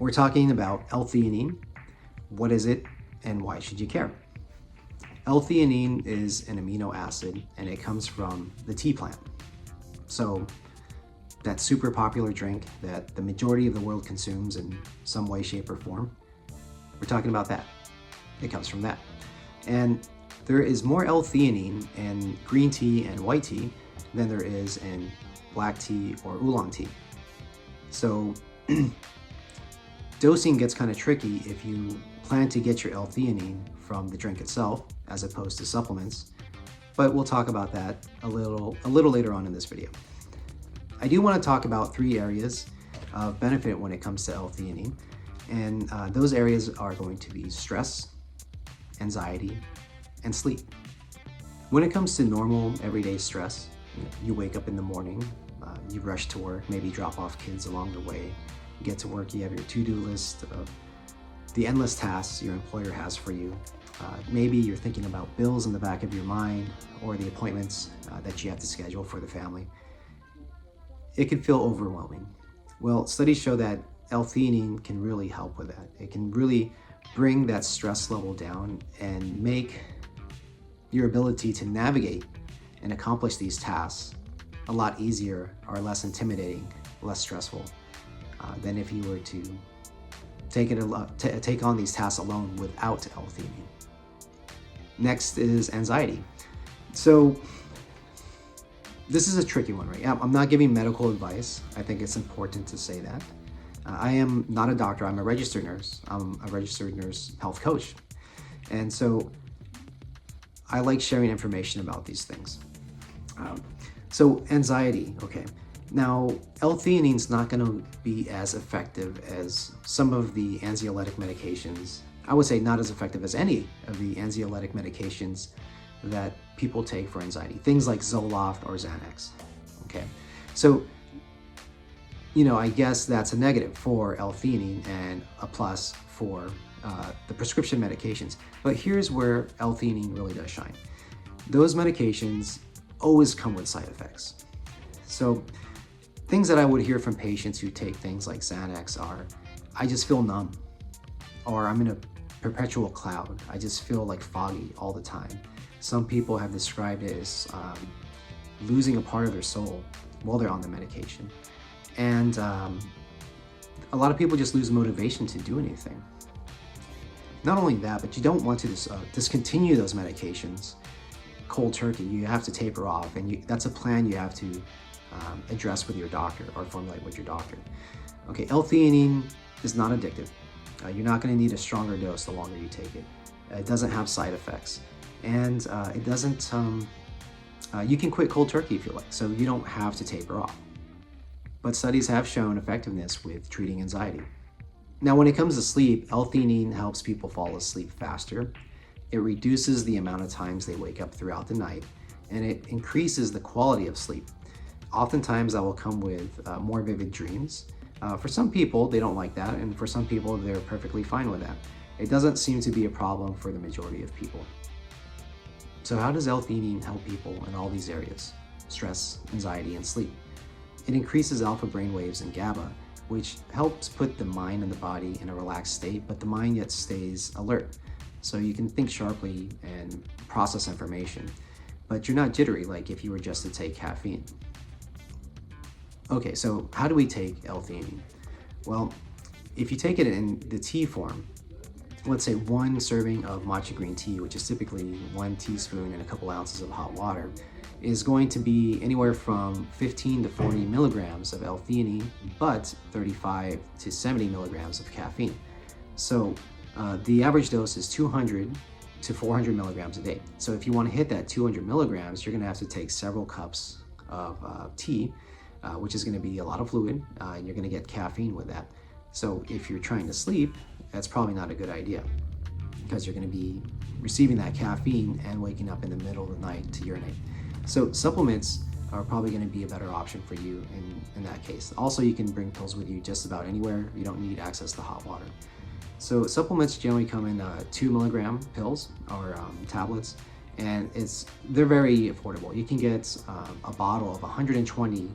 We're talking about L-Theanine. What is it and why should you care? L-Theanine is an amino acid and it comes from the tea plant. So that super popular drink that the majority of the world consumes in some way, shape, or form, we're talking about that. It comes from that. And there is more L-Theanine in green tea and white tea than there is in black tea or oolong tea. So dosing gets kind of tricky if you plan to get your L-Theanine from the drink itself as opposed to supplements, but we'll talk about that a little later on in this video. I do want to talk about 3 areas of benefit when it comes to L-Theanine, and those areas are going to be stress, anxiety, and sleep. When it comes to normal everyday stress, you wake up in the morning, you rush to work, maybe drop off kids along the way, you get to work, you have your to-do list of the endless tasks your employer has for you. Maybe you're thinking about bills in the back of your mind or the appointments that you have to schedule for the family. It can feel overwhelming. Well, studies show that L-Theanine can really help with that. It can really bring that stress level down and make your ability to navigate and accomplish these tasks a lot easier or less intimidating, less stressful than if you were to take on these tasks alone without L-Theanine. Next is anxiety. So this is a tricky one, right? I'm not giving medical advice. I think it's important to say that. I am not a doctor, I'm a registered nurse. I'm a registered nurse health coach. And so I like sharing information about these things. So anxiety, okay. Now, L-Theanine is not going to be as effective as some of the anxiolytic medications. I would say not as effective as any of the anxiolytic medications that people take for anxiety. Things like Zoloft or Xanax, okay? So, I guess that's a negative for L-Theanine and a plus for the prescription medications. But here's where L-Theanine really does shine. Those medications always come with side effects. So things that I would hear from patients who take things like Xanax are, I just feel numb, or I'm in a perpetual cloud. I just feel like foggy all the time. Some people have described it as losing a part of their soul while they're on the medication. And a lot of people just lose motivation to do anything. Not only that, but you don't want to discontinue those medications cold turkey. You have to taper off, and that's a plan you have to address with your doctor or formulate with your doctor. Okay, L-Theanine is not addictive. You're not going to need a stronger dose the longer you take it. It doesn't have side effects, and it doesn't. You can quit cold turkey if you like, so you don't have to taper off. But studies have shown effectiveness with treating anxiety. Now, when it comes to sleep, L-Theanine helps people fall asleep faster. It reduces the amount of times they wake up throughout the night, and it increases the quality of sleep. Oftentimes that will come with more vivid dreams. For some people, they don't like that, and for some people, they're perfectly fine with that. It doesn't seem to be a problem for the majority of people. So how does L-Theanine help people in all these areas? Stress, anxiety, and sleep. It increases alpha brainwaves and GABA, which helps put the mind and the body in a relaxed state, but the mind yet stays alert. So you can think sharply and process information, but you're not jittery like if you were just to take caffeine. Okay, so how do we take L-Theanine? Well, if you take it in the tea form, let's say 1 serving of matcha green tea, which is typically 1 teaspoon and a couple ounces of hot water, is going to be anywhere from 15 to 40 milligrams of L-Theanine, but 35 to 70 milligrams of caffeine. So the average dose is 200 to 400 milligrams a day. So if you want to hit that 200 milligrams, you're going to have to take several cups of tea, which is going to be a lot of fluid, and you're going to get caffeine with that. So if you're trying to sleep, that's probably not a good idea, because you're going to be receiving that caffeine and waking up in the middle of the night to urinate. So supplements are probably going to be a better option for you in that case. Also, you can bring pills with you just about anywhere. You don't need access to hot water. So supplements generally come in 2 milligram pills or tablets, and they're very affordable. You can get a bottle of 120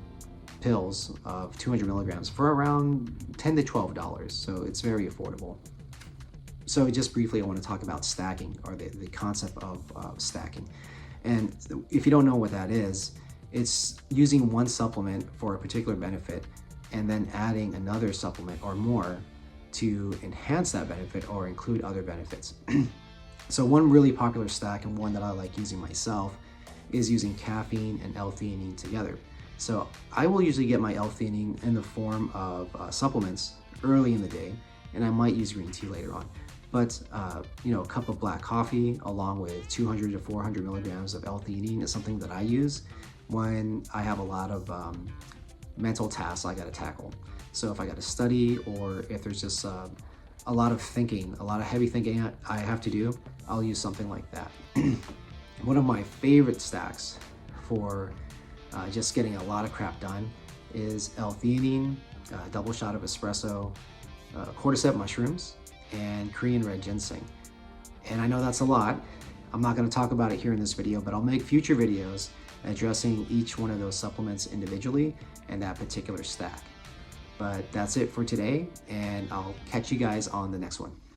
pills of 200 milligrams for around $10 to $12, so it's very affordable. So just briefly, I want to talk about stacking, or the concept of stacking. And if you don't know what that is, it's using one supplement for a particular benefit and then adding another supplement or more to enhance that benefit or include other benefits. So one really popular stack, and one that I like using myself, is using caffeine and L-Theanine together. So I will usually get my L-Theanine in the form of supplements early in the day, and I might use green tea later on. But a cup of black coffee along with 200 to 400 milligrams of L-Theanine is something that I use when I have a lot of mental tasks I gotta tackle. So if I gotta study, or if there's just a lot of thinking, a lot of heavy thinking I have to do, I'll use something like that. One of my favorite stacks for just getting a lot of crap done is L-Theanine, double shot of espresso, cordyceps mushrooms, and Korean red ginseng. And I know that's a lot. I'm not going to talk about it here in this video, but I'll make future videos addressing each one of those supplements individually and that particular stack. But that's it for today, and I'll catch you guys on the next one.